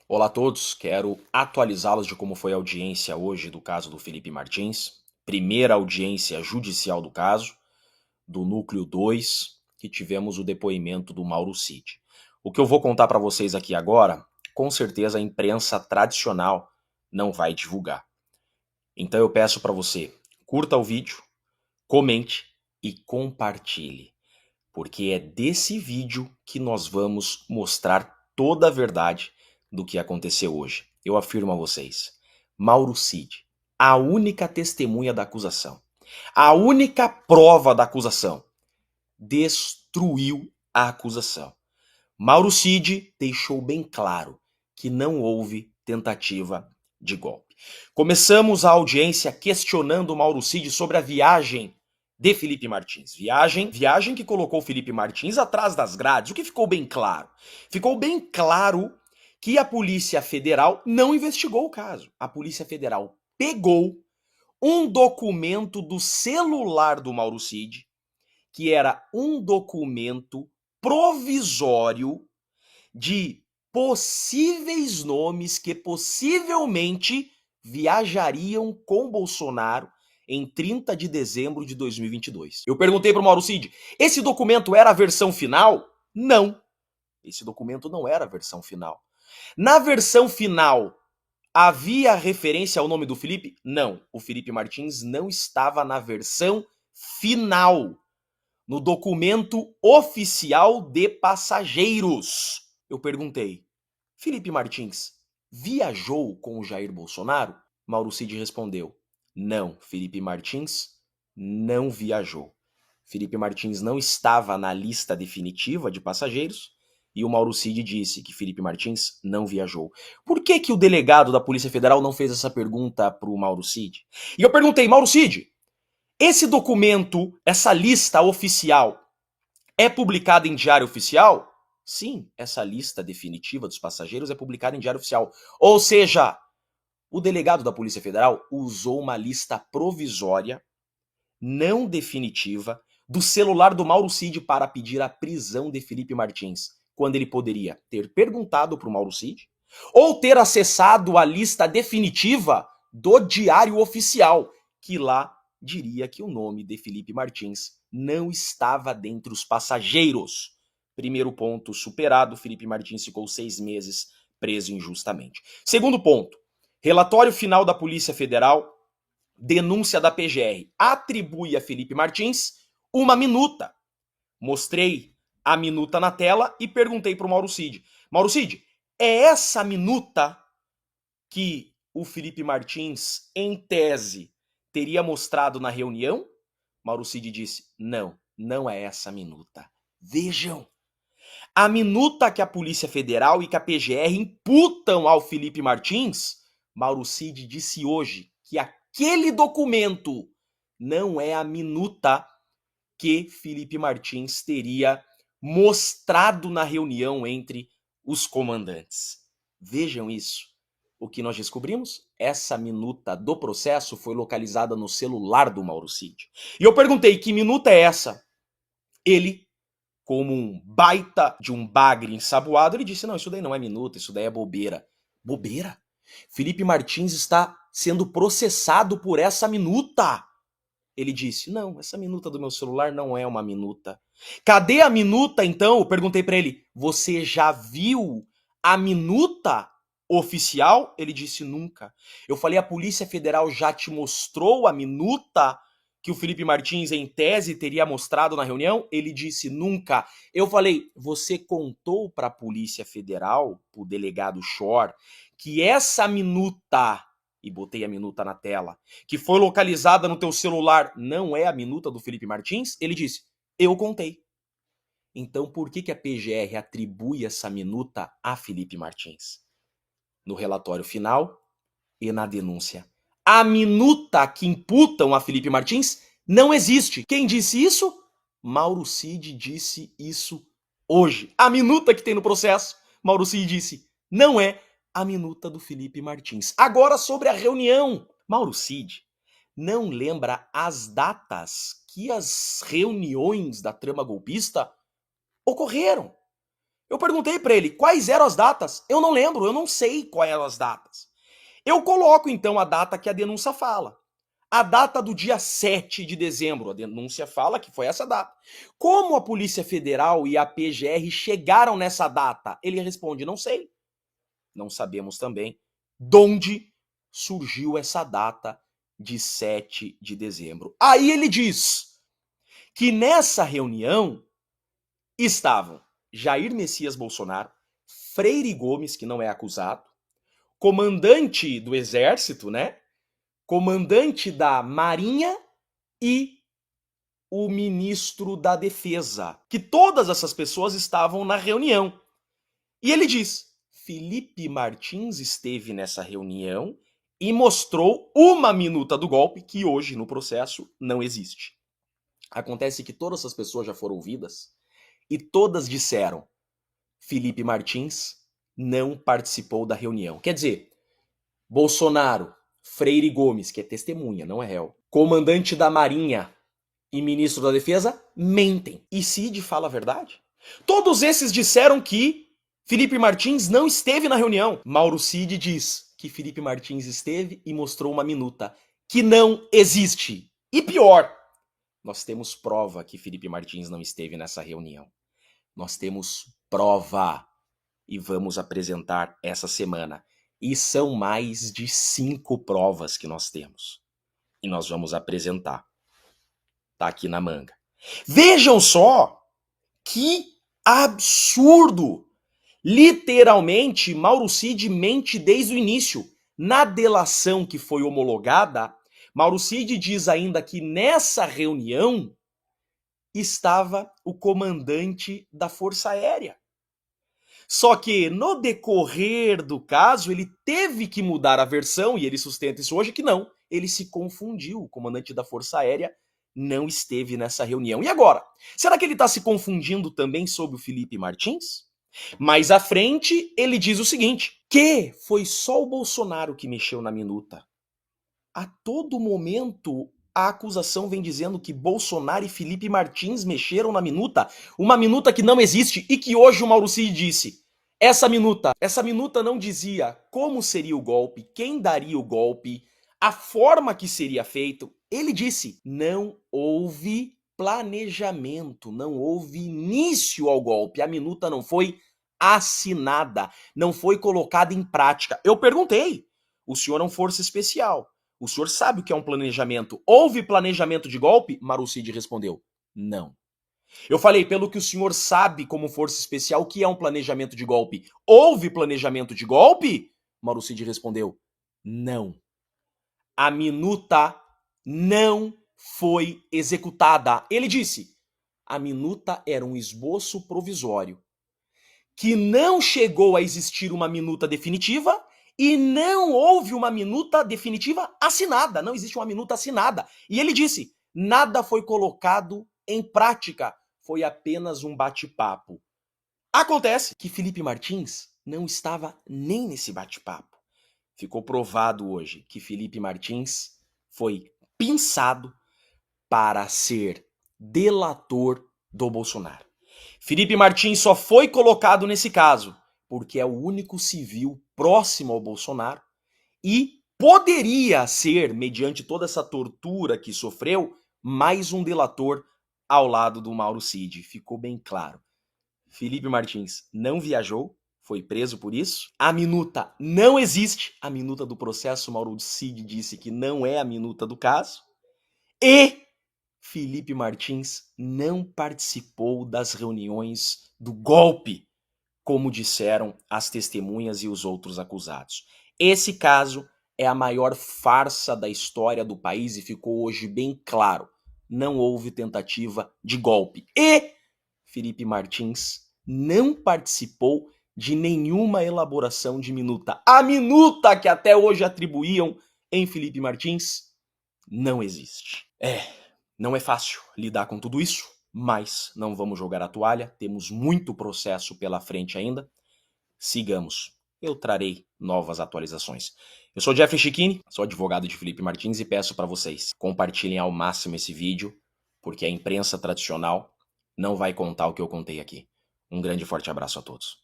Olá a todos, quero atualizá-los de como foi a audiência hoje do caso do Felipe Martins, primeira audiência judicial do caso, do Núcleo 2, que tivemos o depoimento do Mauro Cid. O que eu vou contar para vocês aqui agora, com certeza a imprensa tradicional não vai divulgar. Então eu peço para você, curta o vídeo, comente e compartilhe, porque é desse vídeo que nós vamos mostrar toda a verdade do que aconteceu hoje. Eu afirmo a vocês, Mauro Cid, a única testemunha da acusação, a única prova da acusação, destruiu a acusação. Mauro Cid deixou bem claro que não houve tentativa de golpe. Começamos a audiência questionando Mauro Cid sobre a viagem de Felipe Martins. Viagem que colocou Felipe Martins atrás das grades. O que ficou bem claro? Ficou bem claro que a Polícia Federal não investigou o caso. A Polícia Federal pegou um documento do celular do Mauro Cid, que era um documento provisório de possíveis nomes que possivelmente viajariam com Bolsonaro em 30 de dezembro de 2022. Eu perguntei para o Mauro Cid, esse documento era a versão final? Não, esse documento não era a versão final. Na versão final, havia referência ao nome do Felipe? Não, o Felipe Martins não estava na versão final, no documento oficial de passageiros. Eu perguntei, Felipe Martins viajou com o Jair Bolsonaro? Mauro Cid respondeu, não, Felipe Martins não viajou. Felipe Martins não estava na lista definitiva de passageiros e o Mauro Cid disse que Felipe Martins não viajou. Por que o delegado da Polícia Federal não fez essa pergunta para o Mauro Cid? E eu perguntei, Mauro Cid, esse documento, essa lista oficial, é publicada em diário oficial? Sim, essa lista definitiva dos passageiros é publicada em diário oficial. Ou seja, o delegado da Polícia Federal usou uma lista provisória, não definitiva, do celular do Mauro Cid para pedir a prisão de Felipe Martins, quando ele poderia ter perguntado para o Mauro Cid ou ter acessado a lista definitiva do diário oficial, que lá diria que o nome de Felipe Martins não estava dentre os passageiros. Primeiro ponto superado, Felipe Martins ficou 6 meses preso injustamente. Segundo ponto, relatório final da Polícia Federal, denúncia da PGR, atribui a Felipe Martins uma minuta. Mostrei a minuta na tela e perguntei para o Mauro Cid, Mauro Cid, é essa minuta que o Felipe Martins, em tese, teria mostrado na reunião? Mauro Cid disse, não, não é essa minuta. Vejam, a minuta que a Polícia Federal e que a PGR imputam ao Felipe Martins, Mauro Cid disse hoje que aquele documento não é a minuta que Felipe Martins teria mostrado na reunião entre os comandantes. Vejam isso. O que nós descobrimos? Essa minuta do processo foi localizada no celular do Mauro Cid. E eu perguntei, que minuta é essa? Ele, como um baita de um bagre ensaboado, ele disse, não, isso daí não é minuta, isso daí é bobeira. Bobeira? Felipe Martins está sendo processado por essa minuta. Ele disse, não, essa minuta do meu celular não é uma minuta. Cadê a minuta, então? Eu perguntei para ele, você já viu a minuta oficial? Ele disse, nunca. Eu falei, a Polícia Federal já te mostrou a minuta que o Felipe Martins, em tese, teria mostrado na reunião? Ele disse, nunca. Eu falei, você contou para a Polícia Federal, para o delegado Shor, que essa minuta, e botei a minuta na tela, que foi localizada no teu celular, não é a minuta do Felipe Martins? Ele disse, eu contei. Então por que a PGR atribui essa minuta a Felipe Martins? No relatório final e na denúncia. A minuta que imputam a Felipe Martins não existe. Quem disse isso? Mauro Cid disse isso hoje. A minuta que tem no processo, Mauro Cid disse, não é a minuta do Felipe Martins. Agora sobre a reunião. Mauro Cid não lembra as datas que as reuniões da trama golpista ocorreram. Eu perguntei para ele quais eram as datas. Eu não lembro, eu não sei quais eram as datas. Eu coloco então a data que a denúncia fala. A data do dia 7 de dezembro, a denúncia fala que foi essa data. Como a Polícia Federal e a PGR chegaram nessa data? Ele responde: não sei. Não sabemos também de onde surgiu essa data de 7 de dezembro. Aí ele diz que nessa reunião estavam Jair Messias Bolsonaro, Freire Gomes, que não é acusado, comandante do Exército, né? Comandante da Marinha e o ministro da Defesa. Que todas essas pessoas estavam na reunião. E ele diz: Felipe Martins esteve nessa reunião e mostrou uma minuta do golpe que hoje no processo não existe. Acontece que todas essas pessoas já foram ouvidas e todas disseram: Felipe Martins não participou da reunião. Quer dizer, Bolsonaro, Freire Gomes, que é testemunha, não é réu, comandante da Marinha e ministro da Defesa mentem. E Cid fala a verdade? Todos esses disseram que Felipe Martins não esteve na reunião. Mauro Cid diz que Felipe Martins esteve e mostrou uma minuta que não existe. E pior, nós temos prova que Felipe Martins não esteve nessa reunião. Nós temos prova e vamos apresentar essa semana. E são mais de 5 provas que nós temos. E nós vamos apresentar. Tá aqui na manga. Vejam só que absurdo! Literalmente, Mauro Cid mente desde o início. Na delação que foi homologada, Mauro Cid diz ainda que nessa reunião estava o comandante da Força Aérea. Só que no decorrer do caso, ele teve que mudar a versão, e ele sustenta isso hoje, que não, ele se confundiu. O comandante da Força Aérea não esteve nessa reunião. E agora? Será que ele está se confundindo também sobre o Felipe Martins? Mais à frente, ele diz o seguinte, que foi só o Bolsonaro que mexeu na minuta. A todo momento, a acusação vem dizendo que Bolsonaro e Felipe Martins mexeram na minuta, uma minuta que não existe e que hoje o Mauro Cid disse. Essa minuta não dizia como seria o golpe, quem daria o golpe, a forma que seria feito. Ele disse, não houve planejamento, não houve início ao golpe, a minuta não foi assinada, não foi colocada em prática. Eu perguntei, o senhor é um força especial, o senhor sabe o que é um planejamento? Houve planejamento de golpe? Mauro Cid respondeu, não. Eu falei, pelo que o senhor sabe como força especial, o que é um planejamento de golpe? Houve planejamento de golpe? Mauro Cid respondeu, não. A minuta não foi executada. Ele disse, a minuta era um esboço provisório, que não chegou a existir uma minuta definitiva e não houve uma minuta definitiva assinada. Não existe uma minuta assinada. E ele disse, nada foi colocado em prática. Foi apenas um bate-papo. Acontece que Felipe Martins não estava nem nesse bate-papo. Ficou provado hoje que Felipe Martins foi pinçado para ser delator do Bolsonaro. Felipe Martins só foi colocado nesse caso porque é o único civil próximo ao Bolsonaro e poderia ser, mediante toda essa tortura que sofreu, mais um delator ao lado do Mauro Cid. Ficou bem claro. Felipe Martins não viajou, foi preso por isso. A minuta não existe. A minuta do processo, Mauro Cid disse que não é a minuta do caso. E Felipe Martins não participou das reuniões do golpe, como disseram as testemunhas e os outros acusados. Esse caso é a maior farsa da história do país e ficou hoje bem claro. Não houve tentativa de golpe. E Felipe Martins não participou de nenhuma elaboração de minuta. A minuta que até hoje atribuíam em Felipe Martins não existe. Não é fácil lidar com tudo isso, mas não vamos jogar a toalha, temos muito processo pela frente ainda. Sigamos, eu trarei novas atualizações. Eu sou Jeffrey Chiquini, sou advogado de Felipe Martins e peço para vocês, compartilhem ao máximo esse vídeo, porque a imprensa tradicional não vai contar o que eu contei aqui. Um grande e forte abraço a todos.